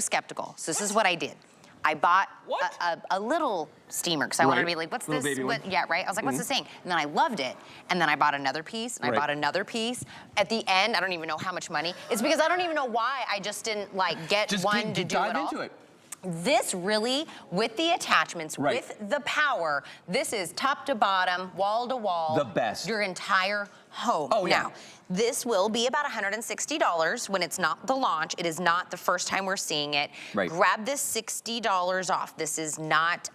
skeptical. So this is what I did. I bought a little steamer because I wanted to be like, what's this? Yeah, right? I was like, what's this thing? And then I loved it. And then I bought another piece, and I bought another piece. At the end, I don't even know how much money. It's because I don't even know why I just didn't like get one to do it all. Into it. This really, with the attachments, with the power, this is top to bottom, wall to wall. The best. Your entire home. Oh, yeah. Now, this will be about $160 when it's not the launch. It is not the first time we're seeing it. Grab this $60 off. This is not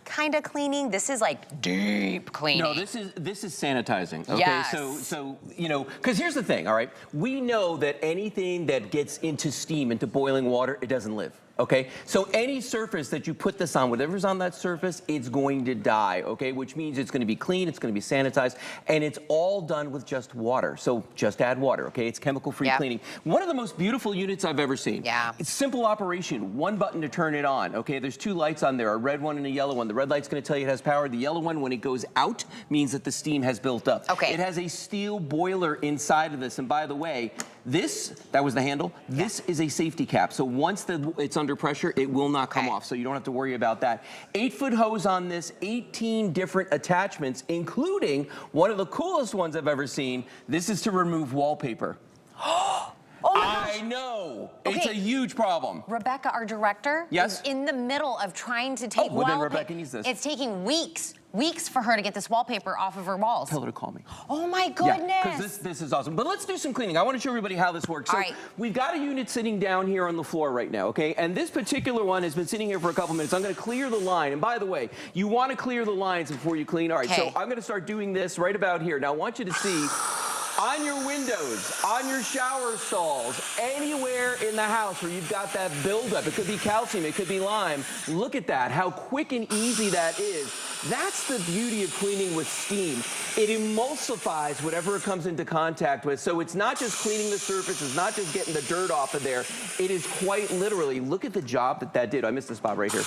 kind of cleaning. This is like deep cleaning. No, this is sanitizing. Okay, yes. So you know, because here's the thing. All right, we know that anything that gets into steam, into boiling water, it doesn't live. Okay, so any surface that you put this on, whatever's on that surface, it's going to die, okay? Which means it's gonna be clean, it's gonna be sanitized, and it's all done with just water. So just add water, okay? It's chemical-free cleaning. One of the most beautiful units I've ever seen. Yeah. It's simple operation, one button to turn it on, okay? There's two lights on there, a red one and a yellow one. The red light's gonna tell you it has power. The yellow one, when it goes out, means that the steam has built up. Okay. It has a steel boiler inside of this, and by the way, that was the handle, this is a safety cap. So once it's under pressure, it will not come off, so you don't have to worry about that. 8-foot hose on this, 18 different attachments, including one of the coolest ones I've ever seen. This is to remove wallpaper. Oh my gosh. I know. Okay. It's a huge problem. Rebecca, our director, is in the middle of trying to take wallpaper. Then Rebecca needs this. It's taking weeks for her to get this wallpaper off of her walls. Tell her to call me. Oh my goodness. Yeah, because this is awesome. But let's do some cleaning. I want to show everybody how this works. So we've got a unit sitting down here on the floor right now, okay? And this particular one has been sitting here for a couple minutes. I'm going to clear the line. And by the way, you want to clear the lines before you clean. All right, so I'm going to start doing this right about here. Now I want you to see on your windows, on your shower stalls, anywhere in the house where you've got that buildup. It could be calcium, it could be lime. Look at that, how quick and easy that is. That's the beauty of cleaning with steam. It emulsifies whatever it comes into contact with. So it's not just cleaning the surface, it's not just getting the dirt off of there. It is quite literally, look at the job that did. I missed the spot right here.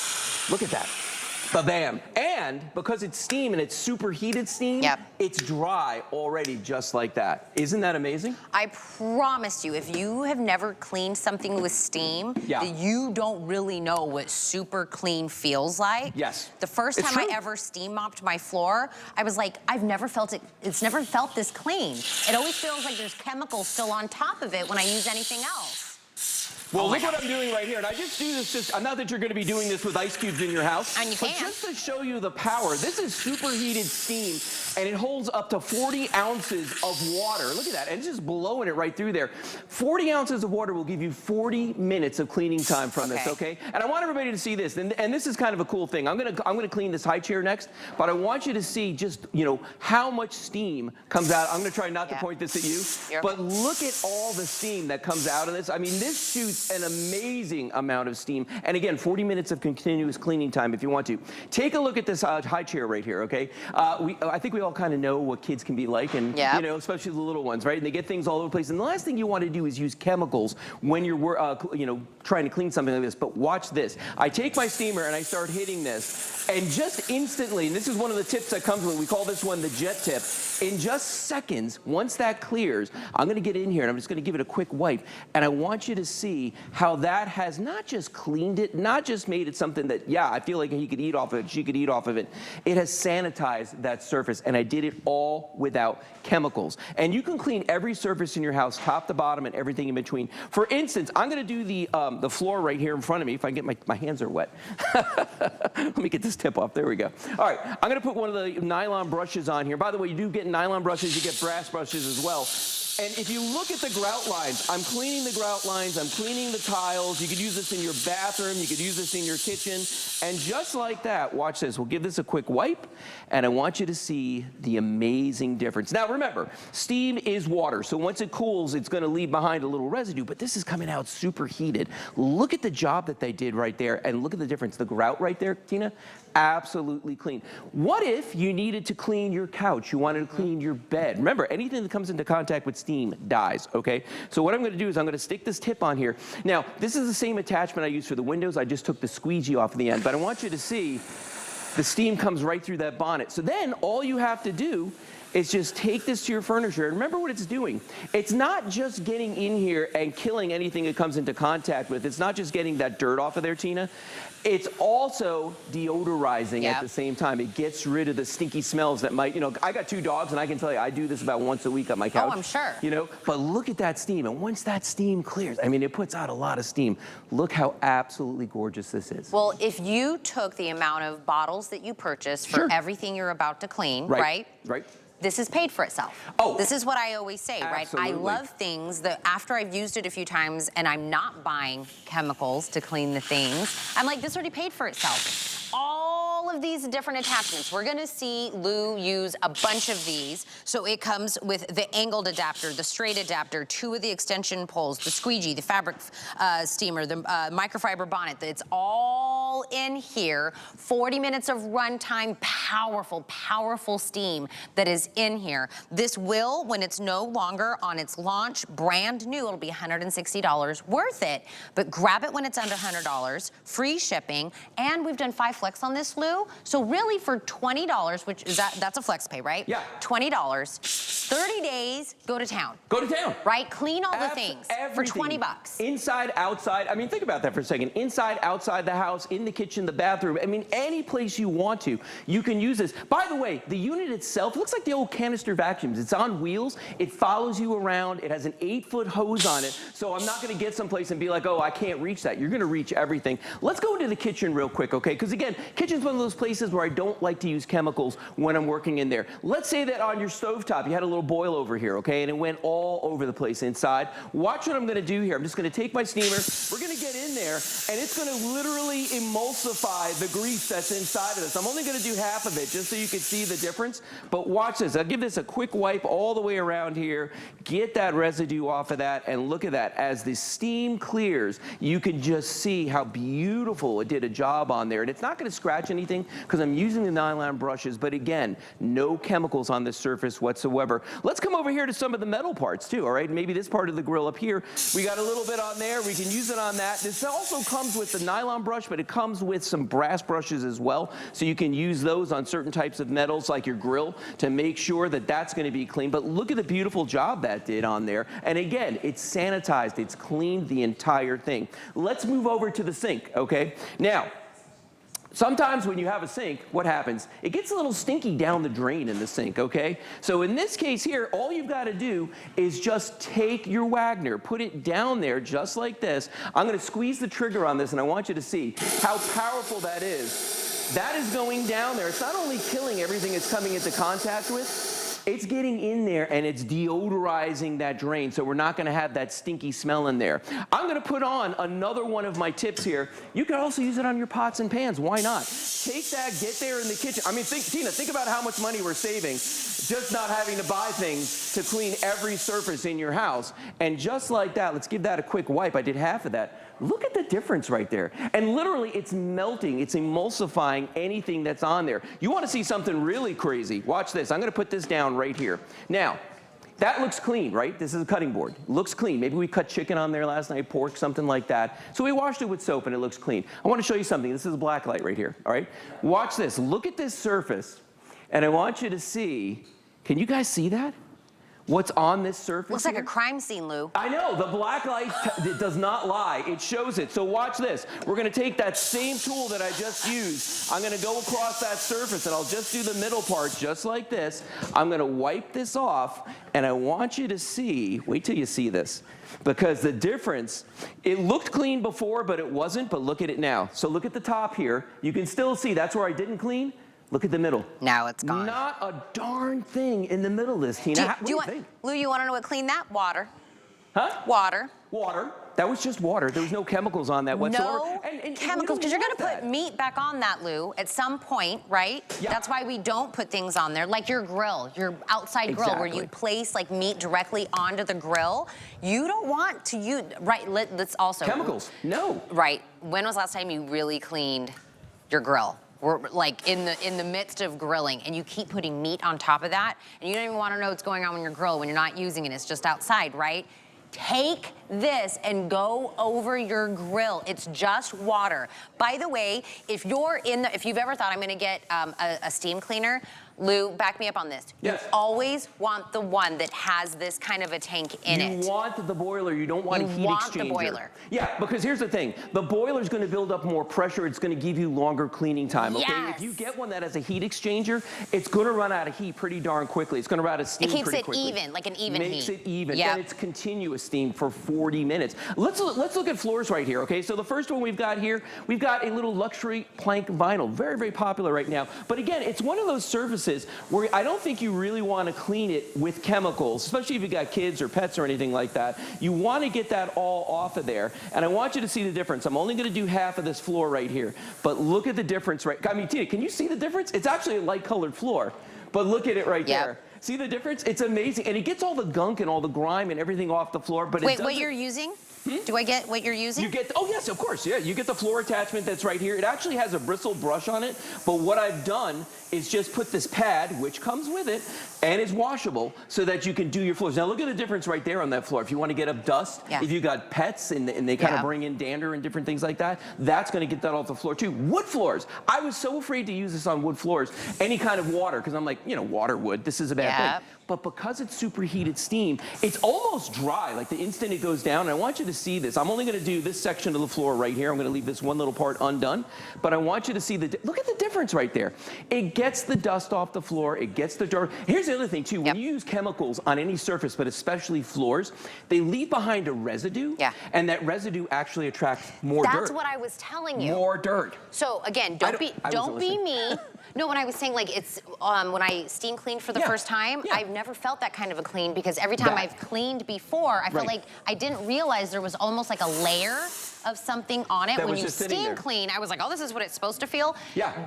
Look at that. Ba-bam. And because it's steam and it's superheated steam, it's dry already just like that. Isn't that amazing? I promise you, if you have never cleaned something with steam, that you don't really know what super clean feels like. Yes. The first time I ever steam mopped my floor, I was like, I've never felt it. It's never felt this clean. It always feels like there's chemicals still on top of it when I use anything else. Well, look what I'm doing right here, and I just do this not that you're going to be doing this with ice cubes in your house, but just to show you the power. This is superheated steam, and it holds up to 40 ounces of water. Look at that, and it's just blowing it right through there. 40 ounces of water will give you 40 minutes of cleaning time from this, okay? And I want everybody to see this, and this is kind of a cool thing. I'm gonna clean this high chair next, but I want you to see just, you know, how much steam comes out. I'm gonna try not to point this at you, but look at all the steam that comes out of this. I mean, this shoots an amazing amount of steam. And again, 40 minutes of continuous cleaning time if you want to. Take a look at this high chair right here, okay? I think we all kind of know what kids can be like, and you know, especially the little ones, right? And they get things all over the place. And the last thing you want to do is use chemicals when you're, you know, trying to clean something like this. But watch this. I take my steamer and I start hitting this, and just instantly, and this is one of the tips that comes with it, we call this one the jet tip. In just seconds, once that clears, I'm going to get in here and I'm just going to give it a quick wipe. And I want you to see how that has not just cleaned it, not just made it something that, I feel like he could eat off of it, she could eat off of it. It has sanitized that surface, and I did it all without chemicals. And you can clean every surface in your house, top to bottom and everything in between. For instance, I'm going to do the floor right here in front of me. If I can get my hands are wet. Let me get this tip off. There we go. All right, I'm going to put one of the nylon brushes on here. By the way, you do get nylon brushes, you get brass brushes as well. And if you look at the grout lines, I'm cleaning the grout lines, I'm cleaning the tiles. You could use this in your bathroom, you could use this in your kitchen. And just like that, watch this. We'll give this a quick wipe, and I want you to see the amazing difference. Now remember, steam is water, so once it cools, it's gonna leave behind a little residue, but this is coming out super heated. Look at the job that they did right there, and look at the difference. The grout right there, Tina, absolutely clean. What if you needed to clean your couch, you wanted to clean your bed? Remember, anything that comes into contact with steam dies, okay? So what I'm gonna do is I'm gonna stick this tip on here. Now, this is the same attachment I used for the windows. I just took the squeegee off the end, but I want you to see the steam comes right through that bonnet. So then all you have to do is just take this to your furniture. And remember what it's doing. It's not just getting in here and killing anything it comes into contact with. It's not just getting that dirt off of there, Tina. It's also deodorizing at the same time. It gets rid of the stinky smells that might, you know, I got 2 dogs, and I can tell you, I do this about once a week on my couch. Oh, I'm sure. You know, but look at that steam. And once that steam clears, I mean, it puts out a lot of steam. Look how absolutely gorgeous this is. Well, if you took the amount of bottles that you purchase for everything you're about to clean, right? This is paid for itself. Oh. This is what I always say, Absolutely. right? I love things that after I've used it a few times and I'm not buying chemicals to clean the things, I'm like, this already paid for itself. All of these different attachments. We're gonna see Lou use a bunch of these. So it comes with the angled adapter, the straight adapter, 2 of the extension poles, the squeegee, the fabric steamer, the microfiber bonnet. It's all in here. 40 minutes of runtime, powerful, powerful steam that is in here. This will, when it's no longer on its launch, brand new, it'll be $160, worth it. But grab it when it's under $100, free shipping, and we've done 5 flex on this, Lou. So really for $20, which is that's a flex pay, right? Yeah. $20, 30 days, go to town. Go to town. Right? Clean all the things for 20 bucks. Inside, outside. I mean, think about that for a second. Inside, outside the house, in the kitchen, the bathroom. I mean, any place you want to, you can use this. By the way, the unit itself looks like the old canister vacuums. It's on wheels. It follows you around. It has an 8-foot hose on it. So I'm not going to get someplace and be like, oh, I can't reach that. You're going to reach everything. Let's go into the kitchen real quick, okay? Because again, kitchen's one of those places where I don't like to use chemicals when I'm working in there. Let's say that on your stovetop, you had a little boil over here, okay? And it went all over the place inside. Watch what I'm going to do here. I'm just going to take my steamer. We're going to get in there, and it's going to literally emulsify the grease that's inside of this. I'm only going to do half of it just so you can see the difference. But watch this. I'll give this a quick wipe all the way around here. Get that residue off of that, and look at that. As the steam clears, you can just see how beautiful it did a job on there. And it's not going to scratch anything because I'm using the nylon brushes, but again, no chemicals on this surface whatsoever. Let's come over here to some of the metal parts too, all right? Maybe this part of the grill up here. We got a little bit on there. We can use it on that. This also comes with the nylon brush, but it comes with some brass brushes as well. So you can use those on certain types of metals like your grill to make sure that that's going to be clean. But look at the beautiful job that did on there. And again, it's sanitized. It's cleaned the entire thing. Let's move over to the sink, okay? Now, sometimes when you have a sink, what happens? It gets a little stinky down the drain in the sink, okay? So in this case here, all you've got to do is just take your Wagner, put it down there just like this. I'm going to squeeze the trigger on this, and I want you to see how powerful that is. That is going down there. It's not only killing everything it's coming into contact with, it's getting in there and it's deodorizing that drain, so we're not going to have that stinky smell in there. I'm going to put on another one of my tips here. You can also use it on your pots and pans. Why not? Take that, get there in the kitchen. I mean, Tina, think about how much money we're saving just not having to buy things to clean every surface in your house. And just like that, let's give that a quick wipe. I did half of that. Look at the difference right there. And literally, it's melting. It's emulsifying anything that's on there. You want to see something really crazy? Watch this. I'm going to put this down right here. Now, that looks clean, right? This is a cutting board. Looks clean. Maybe we cut chicken on there last night, pork, something like that. So we washed it with soap and it looks clean. I want to show you something. This is a black light right here, all right? Watch this. Look at this surface. And I want you to see, can you guys see that? What's on this surface? Looks like a crime scene, Lou. I know, the black light it does not lie. It shows it. So watch this. We're going to take that same tool that I just used. I'm going to go across that surface, and I'll just do the middle part just like this. I'm going to wipe this off, and I want you to see, wait till you see this, because the difference, it looked clean before, but it wasn't, but look at it now. So look at the top here. You can still see that's where I didn't clean. Look at the middle. Now it's gone. Not a darn thing in the middle of this, Tina. What do you think? Lou, you want to know what cleaned that? Water. Huh? Water. Water. That was just water. There was no chemicals on that whatsoever. No chemicals, because you're going to put meat back on that, Lou, at some point, right? Yeah. That's why we don't put things on there, like your grill, your outside grill, where you place like meat directly onto the grill. You don't want to use, right, let's also. Chemicals, no. Right. When was the last time you really cleaned your grill? We're like in the midst of grilling, and you keep putting meat on top of that, and you don't even want to know what's going on in your grill when you're not using it. It's just outside, right? Take this and go over your grill. It's just water. By the way, if you've ever thought I'm going to get a steam cleaner, Lou, back me up on this. Yes. You always want the one that has this kind of a tank in it. You want the boiler, you don't want a heat exchanger. You want the boiler. Yeah, because here's the thing. The boiler's gonna build up more pressure, it's gonna give you longer cleaning time, okay? Yes. If you get one that has a heat exchanger, it's gonna run out of heat pretty darn quickly. It's gonna run out of steam pretty quickly. It keeps it even, like an even heat. Makes it even, yep. and it's continuous steam for 40 minutes. Let's look at floors right here, okay? So the first one we've got here, we've got a little luxury plank vinyl. Very, very popular right now. But again, it's one of those surfaces where I don't think you really want to clean it with chemicals, especially if you got kids or pets or anything like that. You want to get that all off of there. And I want you to see the difference. I'm only going to do half of this floor right here. But look at the difference, right? I mean, Tina, can you see the difference? It's actually a light colored floor. But look at it right there. See the difference? It's amazing. And it gets all the gunk and all the grime and everything off the floor. But wait, what you're using? Do I get what you're using? You get, oh yes, of course, yeah. You get the floor attachment that's right here. It actually has a bristle brush on it, but what I've done is just put this pad, which comes with it, and is washable, so that you can do your floors. Now look at the difference right there on that floor. If you want to get up dust, if you got pets and they kind of bring in dander and different things like that, that's going to get that off the floor too. Wood floors. I was so afraid to use this on wood floors, any kind of water, because I'm like, you know, water wood, this is a bad thing. But because it's superheated steam, it's almost dry, like the instant it goes down. And I want you to see this. I'm only going to do this section of the floor right here. I'm going to leave this one little part undone. But I want you to see look at the difference right there. It gets the dust off the floor. It gets the dirt. Here's the other thing too. When you use chemicals on any surface, but especially floors, they leave behind a residue. And that residue actually attracts more dirt. That's what I was telling you. More dirt. So again, don't be me. No, when I was saying, like, it's when I steam cleaned for the first time, I've never felt that kind of a clean, because every time I've cleaned before, I felt like I didn't realize there was almost like a layer of something on it. When you steam clean, I was like, oh, this is what it's supposed to feel.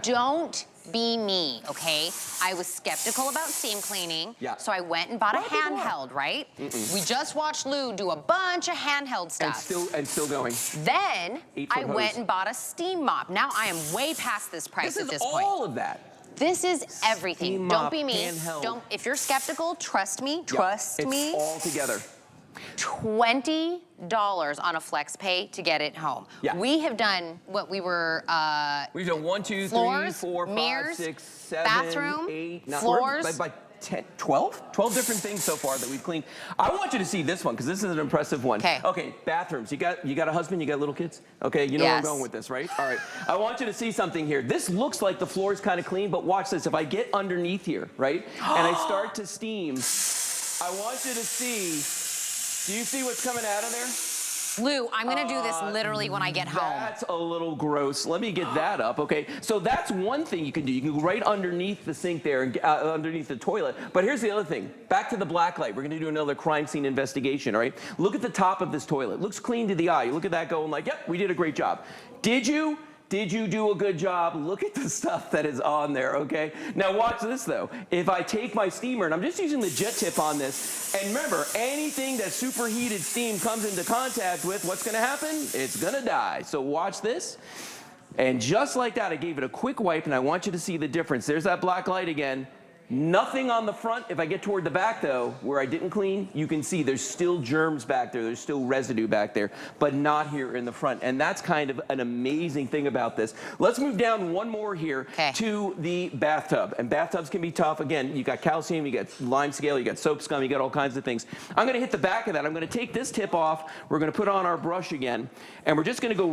Don't be me, okay? I was skeptical about steam cleaning, so I went and bought a handheld, right? We just watched Lou do a bunch of handheld stuff. And still going. Then I went and bought a steam mop. Now I am way past this price at this point. This is all of that. This is everything. Steam Don't mop, be me. handheld. If you're skeptical, trust me. Trust me. It's all together. $20 on a flex pay to get it home. We have done what we were. We've done 1, 2, 3, floors, 4, 5, mirrors, 6, 7, bathroom, 8, 9, floors. by 10, 12 different things so far that we've cleaned. I want you to see this one, because this is an impressive one. Okay, bathrooms. You got a husband, you got little kids? Okay, you know where I'm going with this, right? All right. I want you to see something here. This looks like the floor is kind of clean, but watch this. If I get underneath here, right, and I start to steam, I want you to see. Do you see what's coming out of there? Lou, I'm gonna do this literally when I get home. That's a little gross. Let me get that up, okay? So that's one thing you can do. You can go right underneath the sink there, and underneath the toilet. But here's the other thing. Back to the black light. We're gonna do another crime scene investigation, all right? Look at the top of this toilet. Looks clean to the eye. You look at that going like, yep, we did a great job. Did you? Did you do a good job? Look at the stuff that is on there, okay? Now watch this though. If I take my steamer, and I'm just using the jet tip on this, and remember, anything that superheated steam comes into contact with, what's gonna happen? It's gonna die. So watch this. And just like that, I gave it a quick wipe, and I want you to see the difference. There's that black light again. Nothing on the front. If I get toward the back though, where I didn't clean, you can see there's still germs back there. There's still residue back there, but not here in the front. And that's kind of an amazing thing about this. Let's move down one more here to the bathtub. And bathtubs can be tough. Again, you got calcium, you got lime scale, you got soap scum, you got all kinds of things. I'm gonna hit the back of that. I'm gonna take this tip off. We're gonna put on our brush again, and we're just gonna go right